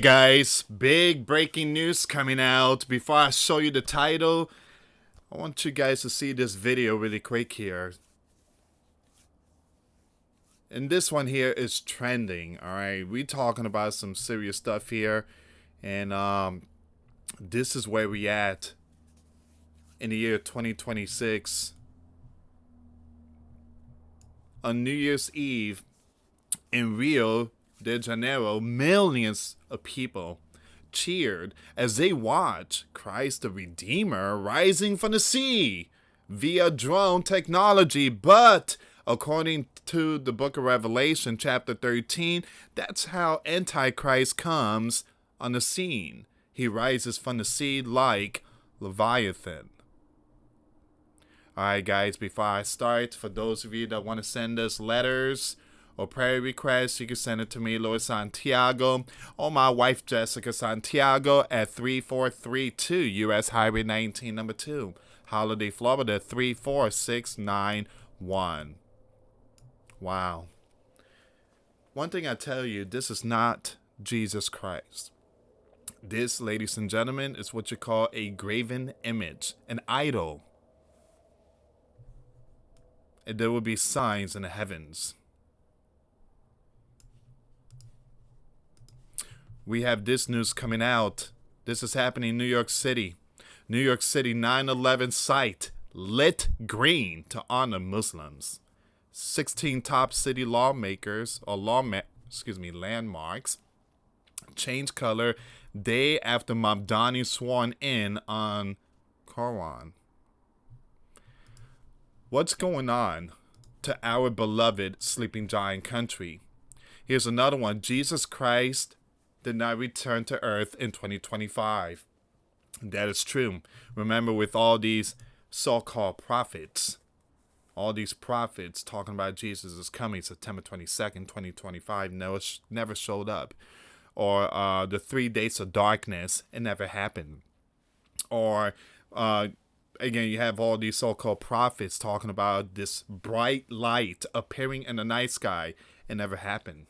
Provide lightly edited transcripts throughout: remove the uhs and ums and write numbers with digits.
guys, big breaking news coming out. Before I show you the title, I want you guys to see this video really quick here. And this one here is trending, alright? We talking about some serious stuff here. And this is where we at in the year 2026. On New Year's Eve in Rio de Janeiro, millions of people cheered as they watched Christ the Redeemer rising from the sea via drone technology. But according to the book of Revelation, chapter 13, that's how Antichrist comes on the scene. He rises from the sea like Leviathan. Alright guys, before I start, for those of you that want to send us letters or prayer requests, you can send it to me, US Santiago, or my wife Jessica Santiago at 3432 US Highway 19 number 2, Holiday, Florida 34691. Wow. One thing I tell you, this is not Jesus Christ. This, ladies and gentlemen, is what you call a graven image, an idol. And there will be signs in the heavens. We have this news coming out. This is happening in New York City. New York City 9/11 site lit green to honor Muslims. 16 top city lawmakers or landmarks changed color day after Mamdani sworn in on Quran. What's going on to our beloved sleeping giant country? Here's another one. Jesus Christ did not return to earth in 2025. That is true. Remember, with all these so-called prophets, all these prophets talking about Jesus is coming September 22nd, 2025, never showed up. Or the 3 days of darkness, it never happened. Or again, you have all these so-called prophets talking about this bright light appearing in the night sky. It never happened.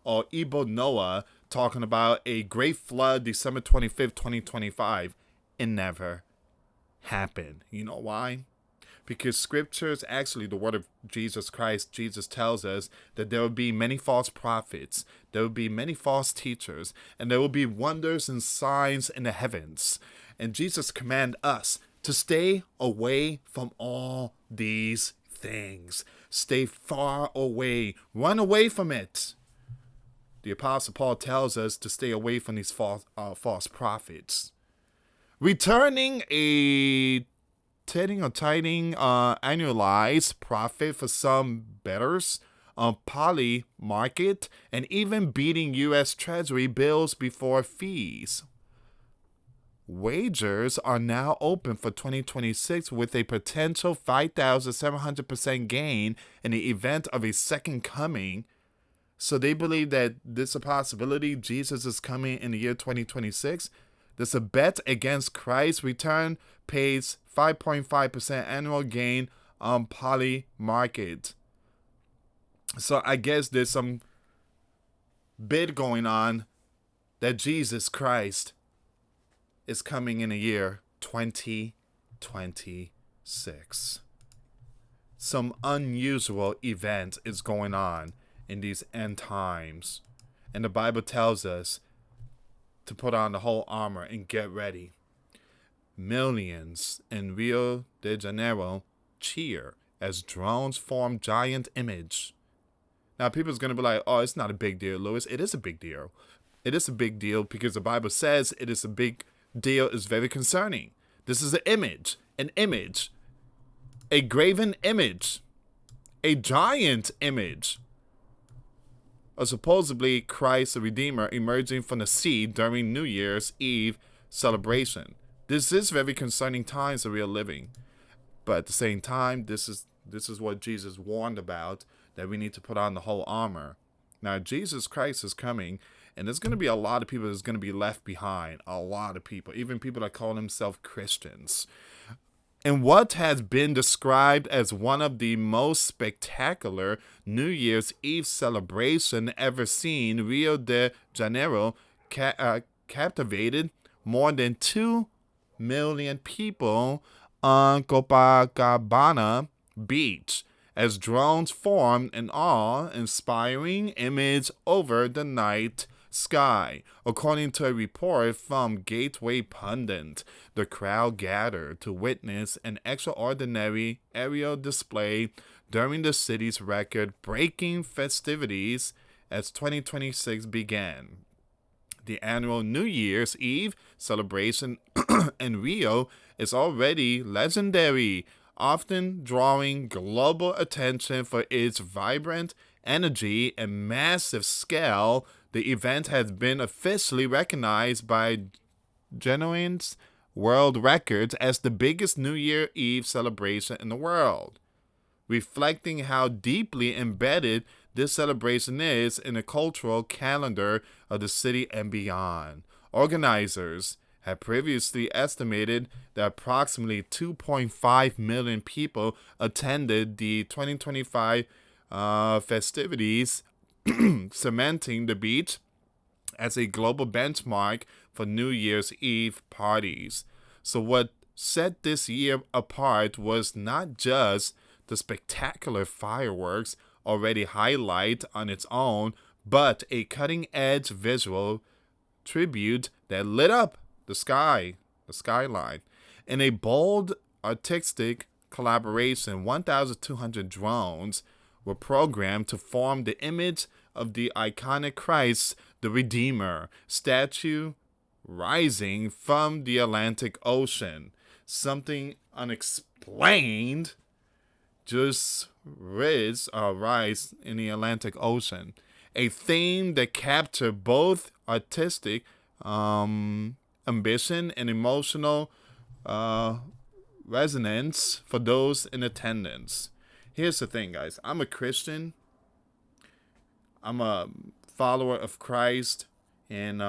Or Igbo Noah talking about a great flood December 25th, 2025. It never happened. You know why? Because scriptures, actually the word of Jesus Christ, Jesus tells us that there will be many false prophets. There will be many false teachers. And there will be wonders and signs in the heavens. And Jesus commands us to stay away from all these things. Stay far away. Run away from it. The Apostle Paul tells us to stay away from these false prophets. Returning a annualized profit for some bettors on poly market, and even beating U.S. Treasury bills before fees. Wagers are now open for 2026 with a potential 5,700% gain in the event of a second coming. So they believe that there's a possibility Jesus is coming in the year 2026. There's a bet against Christ's return pays 5.5% annual gain on poly market. So I guess there's some bid going on that Jesus Christ is coming in the year 2026. Some unusual event is going on in these end times. And the Bible tells us to put on the whole armor and get ready. Millions in Rio de Janeiro cheer as drones form giant image. Now people's going to be like, oh, it's not a big deal, Louis. It is a big deal. It is a big deal because the Bible says it is a big deal. Is very concerning. This is an image, a graven image, a giant image of supposedly Christ the Redeemer emerging from the sea during New Year's Eve celebration. This is very concerning times that we are living. But at the same time, this is what Jesus warned about, that we need to put on the whole armor. Now, Jesus Christ is coming, and there's going to be a lot of people that's going to be left behind. A lot of people, even people that call themselves Christians. In what has been described as one of the most spectacular New Year's Eve celebration ever seen, Rio de Janeiro captivated more than 2 million people on Copacabana Beach as drones formed an awe-inspiring image over the night sky. According to a report from Gateway Pundit, the crowd gathered to witness an extraordinary aerial display during the city's record-breaking festivities as 2026 began. The annual New Year's Eve celebration in Rio is already legendary, often drawing global attention for its vibrant energy and massive scale. The event has been officially recognized by Guinness World Records as the biggest New Year Eve celebration in the world, reflecting how deeply embedded this celebration is in the cultural calendar of the city and beyond. Organizers had previously estimated that approximately 2.5 million people attended the 2025 festivities, cementing the beach as a global benchmark for New Year's Eve parties. So what set this year apart was not just the spectacular fireworks already highlight on its own, but a cutting-edge visual tribute that lit up the skyline. In a bold, artistic collaboration, 1,200 drones were programmed to form the image of the iconic Christ the Redeemer statue rising from the Atlantic Ocean. Something unexplained just rise in the Atlantic Ocean. A theme that captured both artistic ambition and emotional resonance for those in attendance. Here's the thing, guys. I'm a Christian. I'm a follower of Christ. And,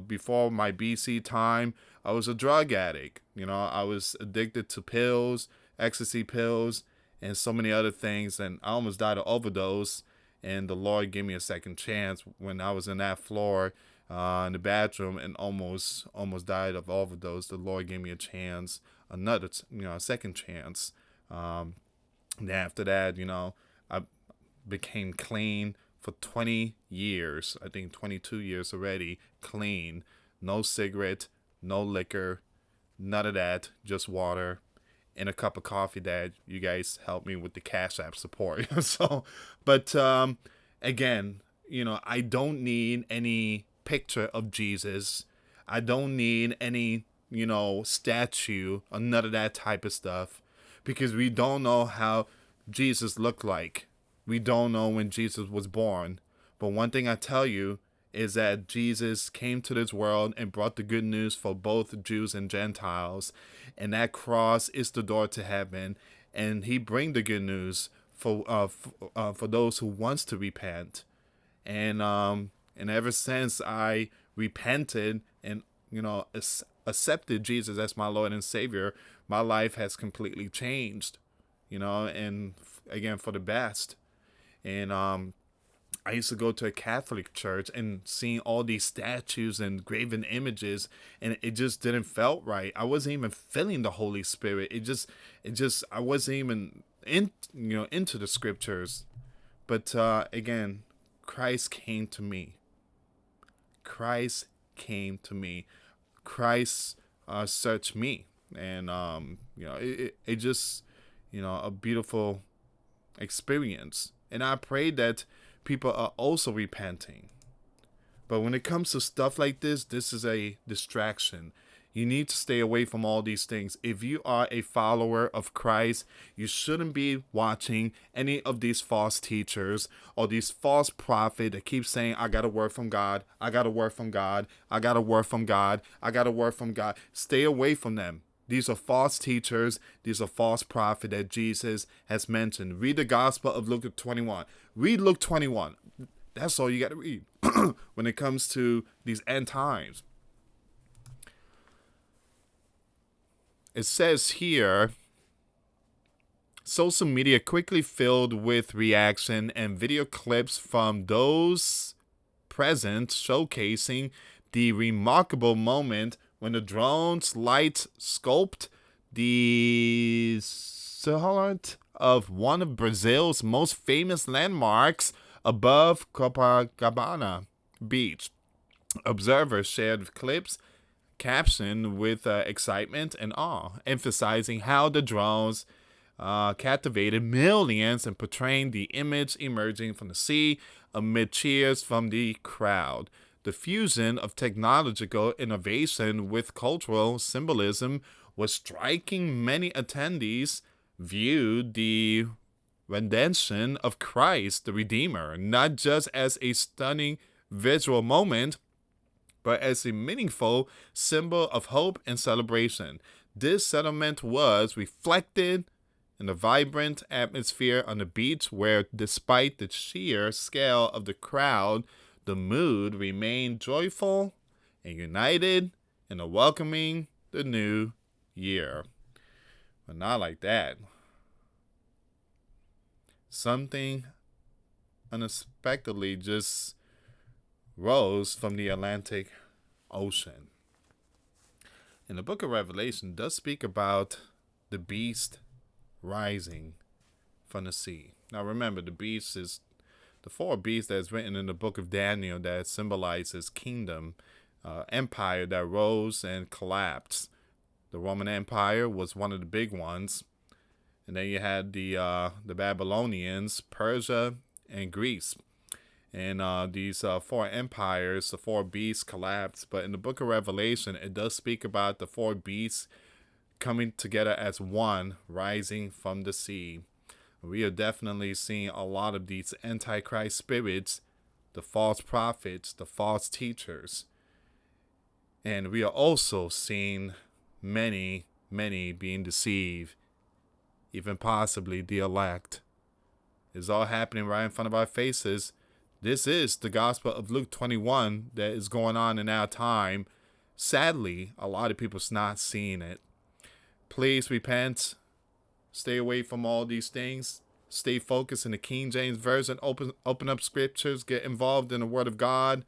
before my BC time, I was a drug addict. I was addicted to pills, ecstasy pills, and so many other things. And I almost died of overdose. And the Lord gave me a second chance when I was in that floor in the bathroom and almost died of overdose. The Lord gave me a chance, a second chance. And after that, I became clean for 20 years. I think 22 years already, clean. No cigarette, no liquor, none of that, just water and a cup of coffee that you guys helped me with the Cash App support. But again, I don't need any picture of Jesus. I don't need any, statue or none of that type of stuff, because we don't know how Jesus looked like. We don't know when Jesus was born. But one thing I tell you is that Jesus came to this world and brought the good news for both Jews and Gentiles. And that cross is the door to heaven. And he brings the good news for those who wants to repent. And ever since I repented and, accepted Jesus as my Lord and Savior, my life has completely changed, and again, for the best. And I used to go to a Catholic church and seeing all these statues and graven images, and it just didn't felt right. I wasn't even feeling the Holy Spirit. I wasn't even into the scriptures. But again, Christ came to me. Christ came to me. Christ searched me, and it just a beautiful experience. And I pray that people are also repenting. But when it comes to stuff like this is a distraction. You need to stay away from all these things. If you are a follower of Christ, you shouldn't be watching any of these false teachers or these false prophets that keep saying, I got a word from God, I got a word from God, I got a word from God, I got a word from God. Stay away from them. These are false teachers. These are false prophets that Jesus has mentioned. Read the Gospel of Luke 21. Read Luke 21. That's all you got to read when it comes to these end times. It says here, social media quickly filled with reaction and video clips from those present showcasing the remarkable moment when the drone's light sculpt the silhouette of one of Brazil's most famous landmarks above Copacabana Beach. Observers shared clips captioned with excitement and awe, emphasizing how the drones captivated millions and portraying the image emerging from the sea amid cheers from the crowd. The fusion of technological innovation with cultural symbolism was striking. Many attendees viewed the rendition of Christ the Redeemer not just as a stunning visual moment, but as a meaningful symbol of hope and celebration. This settlement was reflected in the vibrant atmosphere on the beach, where, despite the sheer scale of the crowd, the mood remained joyful and united in welcoming the new year. But not like that. Something unexpectedly just rose from the Atlantic Ocean. And the book of Revelation does speak about the beast rising from the sea. Now remember, the beast is the four beasts that's written in the book of Daniel that symbolizes kingdom, empire that rose and collapsed. The Roman Empire was one of the big ones. And then you had the Babylonians, Persia, and Greece. And these four empires, the four beasts collapsed. But in the book of Revelation, it does speak about the four beasts coming together as one, rising from the sea. We are definitely seeing a lot of these antichrist spirits, the false prophets, the false teachers. And we are also seeing many being deceived, even possibly the elect. It's all happening right in front of our faces. This is the Gospel of Luke 21 that is going on in our time. Sadly, a lot of people's not seeing it. Please repent. Stay away from all these things. Stay focused in the King James Version. Open up scriptures. Get involved in the Word of God.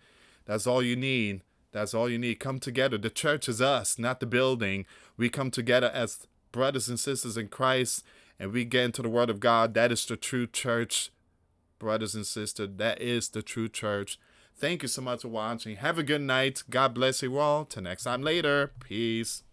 That's all you need. That's all you need. Come together. The church is us, not the building. We come together as brothers and sisters in Christ, and we get into the Word of God. That is the true church, brothers and sisters. That is the true church. Thank you so much for watching. Have a good night. God bless you all. Till next time later. Peace.